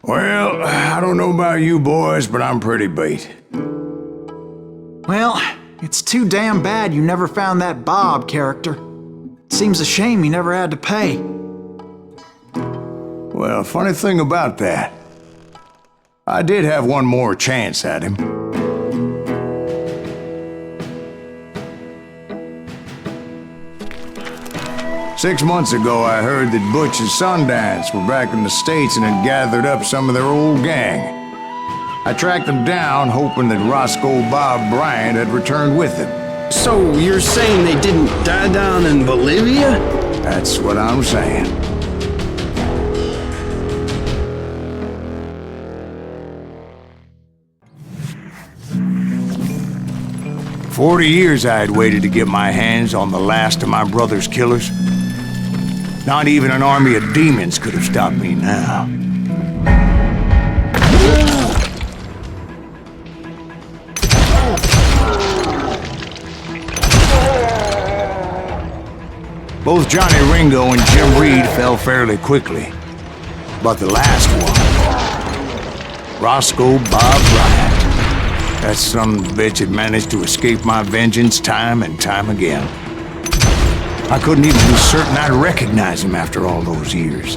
Well, I don't know about you boys, but I'm pretty beat. Well, it's too damn bad you never found that Bob character. Seems a shame he never had to pay. Well, funny thing about that, I did have one more chance at him. Six months ago, I heard that Butch and Sundance were back in the States and had gathered up some of their old gang. I tracked them down, hoping that Roscoe Bob Bryant had returned with them. So you're saying they didn't die down in Bolivia? That's what I'm saying. For 40 years I had waited to get my hands on the last of my brother's killers. Not even an army of demons could have stopped me now. Both Johnny Ringo and Jim Reed fell fairly quickly. But the last one, Roscoe Bob Bryant, that son of a bitch had managed to escape my vengeance time and time again. I couldn't even be certain I'd recognize him after all those years.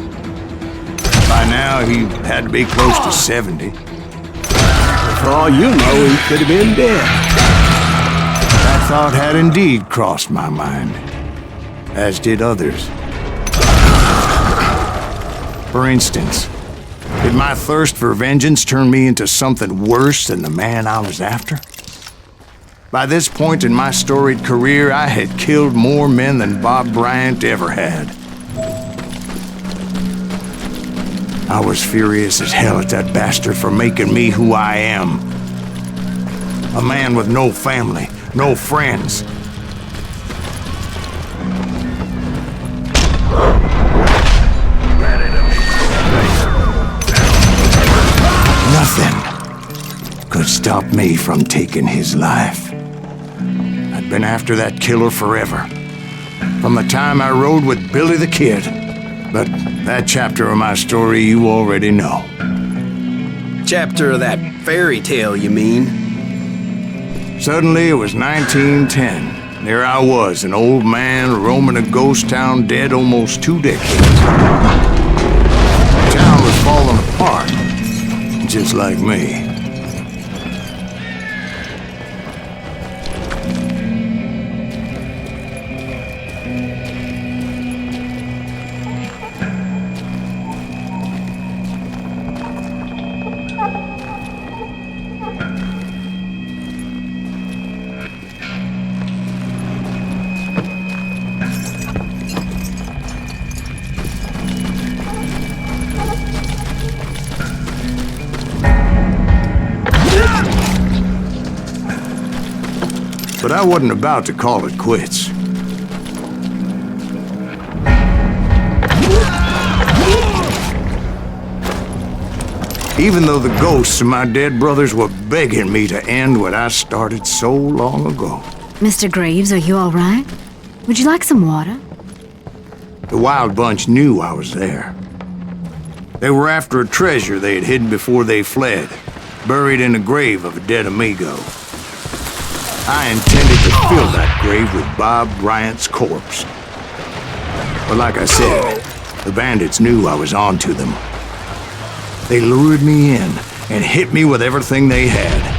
By now, he had to be close to 70. For all you know, he could have been dead. That thought had indeed crossed my mind, as did others. For instance, did my thirst for vengeance turn me into something worse than the man I was after? By this point in my storied career, I had killed more men than Bob Bryant ever had. I was furious as hell at that bastard for making me who I am. A man with no family, no friends. Nothing could stop me from taking his life. I'd been after that killer forever, from the time I rode with Billy the Kid. But that chapter of my story you already know. Chapter of that fairy tale, you mean? Suddenly it was 1910. There I was, an old man roaming a ghost town dead almost 2 decades. The town was falling apart, just like me. But I wasn't about to call it quits. Even though the ghosts of my dead brothers were begging me to end what I started so long ago. Mr. Graves, are you all right? Would you like some water? The Wild Bunch knew I was there. They were after a treasure they had hidden before they fled, buried in the grave of a dead amigo. I intended to fill that grave with Bob Bryant's corpse. But like I said, the bandits knew I was onto them. They lured me in and hit me with everything they had.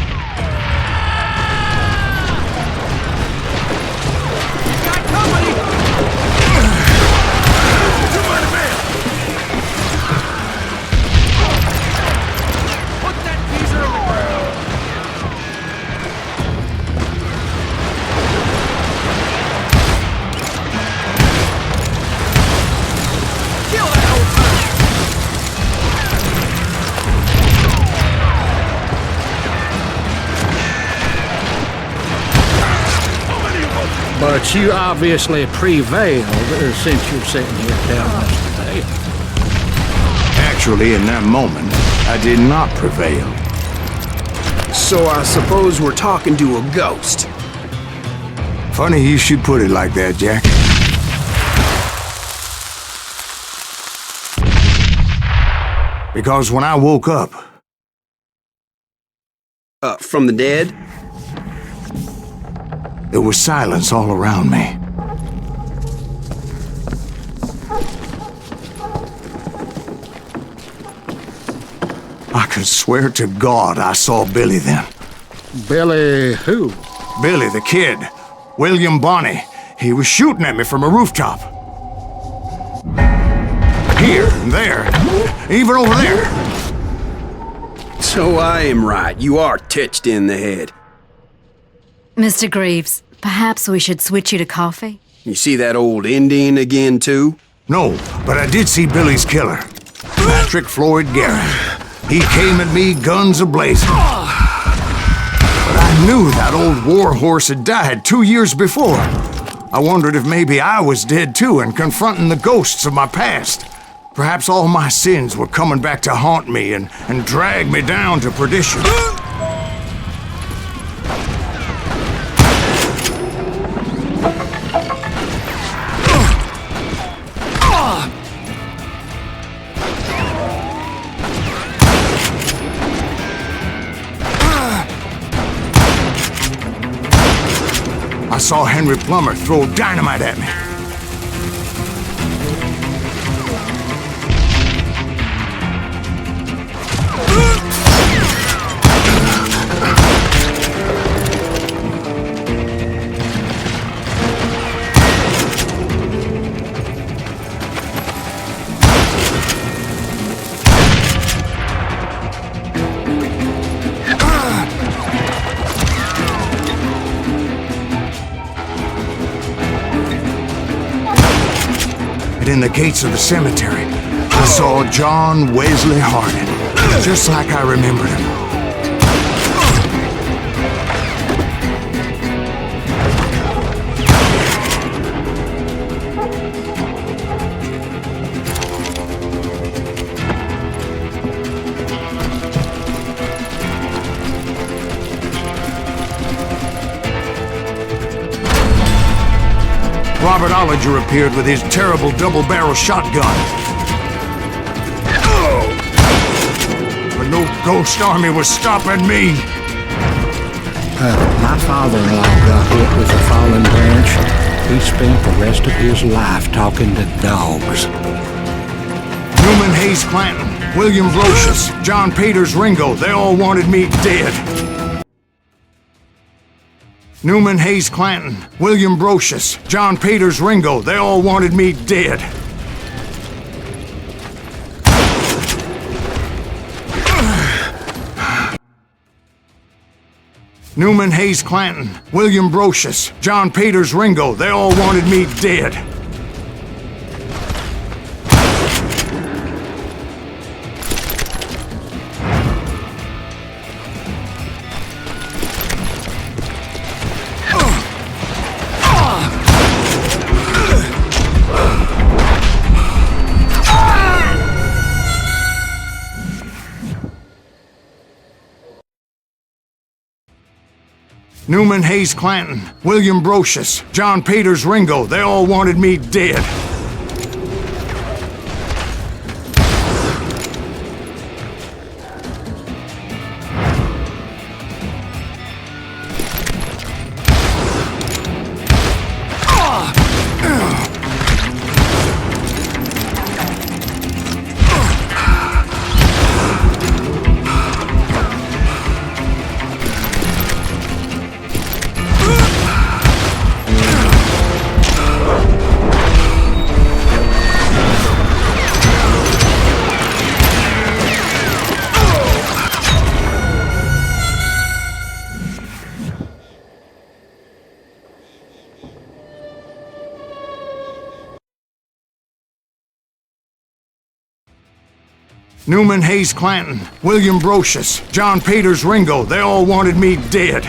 But you obviously prevailed since you're sitting here telling us today. Actually, in that moment, I did not prevail. So I suppose we're talking to a ghost. Funny you should put it like that, Jack. Because when I woke up, From the dead? there was silence all around me. I could swear to God I saw Billy then. Billy who? Billy, the kid. William Bonney. He was shooting at me from a rooftop. Here and there. Even over there. So I am right. You are touched in the head. Mr. Greaves, perhaps we should switch you to coffee? You see that old Indian again, too? No, but I did see Billy's killer. Patrick Floyd Garrett. He came at me guns a-blazing. But I knew that old war horse had died 2 years before. I wondered if maybe I was dead too and confronting the ghosts of my past. Perhaps all my sins were coming back to haunt me and drag me down to perdition. I saw Henry Plummer throw dynamite at me. In the gates of the cemetery, I saw John Wesley Hardin, just like I remembered him. Robert Ollinger appeared with his terrible double-barrel shotgun. But no ghost army was stopping me. My father-in-law got hit with a fallen branch. He spent the rest of his life talking to dogs. Newman Hayes Clanton, William Brocious, John Peters Ringo, they all wanted me dead. Newman Hayes Clanton, William Brocious, John Peters Ringo, they all wanted me dead. Newman Hayes Clanton, William Brocious, John Peters Ringo, they all wanted me dead. Newman Hayes Clanton, William Brocious, John Peters Ringo, they all wanted me dead. Newman Hayes Clanton, William Brocious, John Peters Ringo, they all wanted me dead.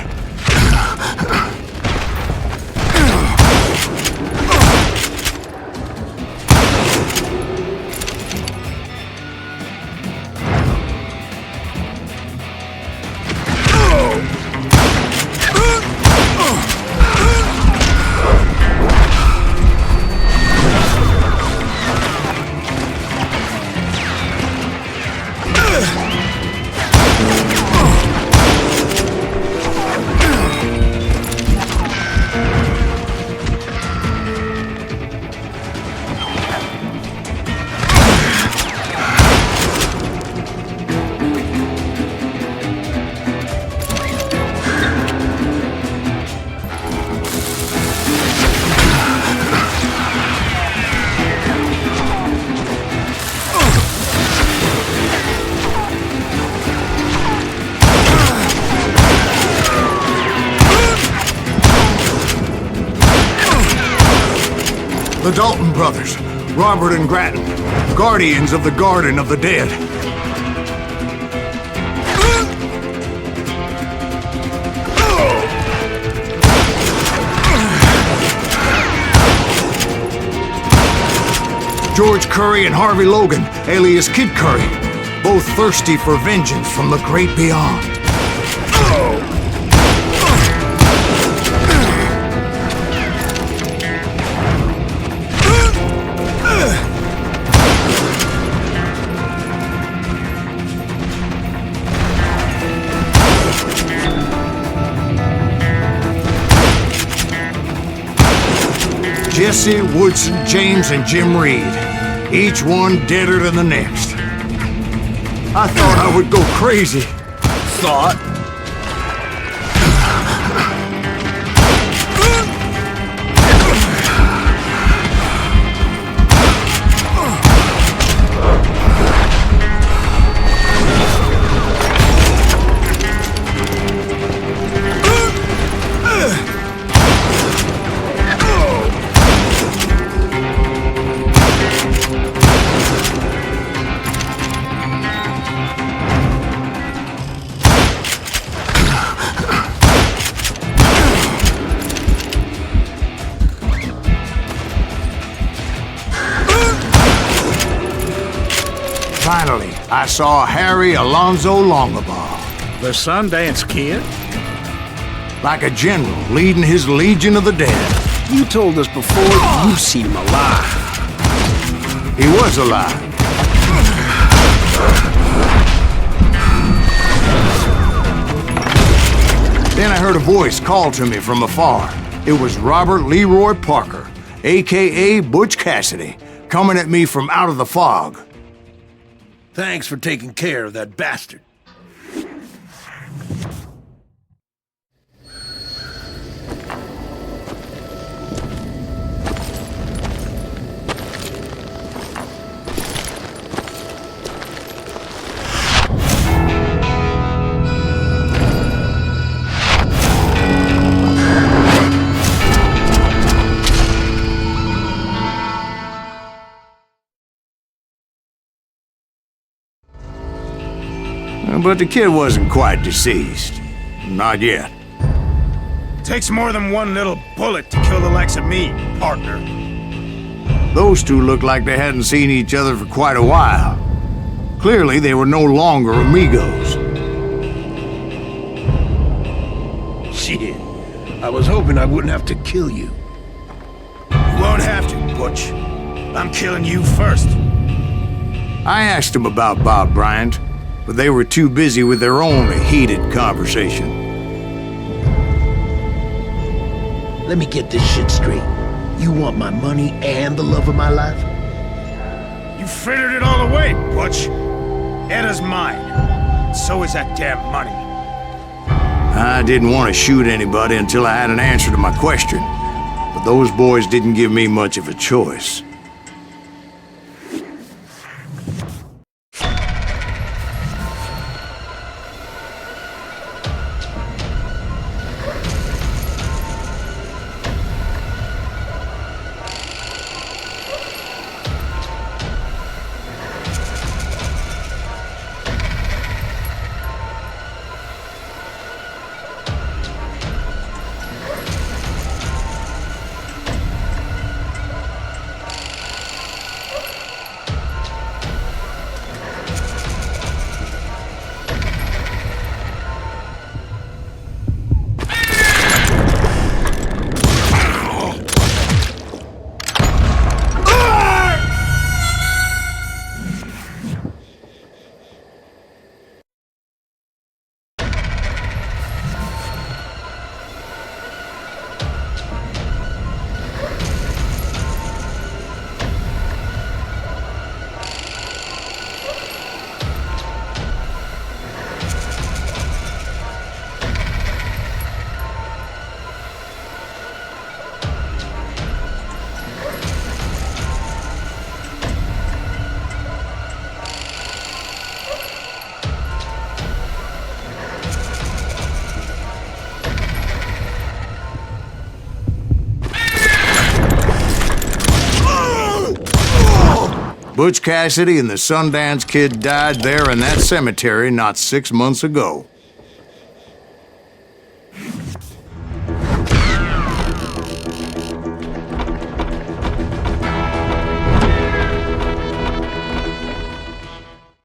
The Dalton brothers, Robert and Grattan, guardians of the Garden of the Dead. George Curry and Harvey Logan, alias Kid Curry, both thirsty for vengeance from the great beyond. Jesse, Woodson, James, and Jim Reed. Each one deader than the next. I thought I would go crazy. Thought? Finally, I saw Harry Alonzo Longabaugh. The Sundance Kid? Like a general leading his legion of the dead. You told us before you seen him alive. He was alive. Then I heard a voice call to me from afar. It was Robert Leroy Parker, a.k.a. Butch Cassidy, coming at me from out of the fog. Thanks for taking care of that bastard. But the kid wasn't quite deceased. Not yet. Takes more than one little bullet to kill the likes of me, partner. Those two looked like they hadn't seen each other for quite a while. Clearly, they were no longer amigos. Shit. I was hoping I wouldn't have to kill you. You won't have to, Butch. I'm killing you first. I asked them about Bob Bryant, but they were too busy with their own heated conversation. Let me get this shit straight. You want my money and the love of my life? You frittered it all away, Butch. Edda's mine. So is that damn money. I didn't want to shoot anybody until I had an answer to my question, but those boys didn't give me much of a choice. Butch Cassidy and the Sundance Kid died there in that cemetery not 6 months ago.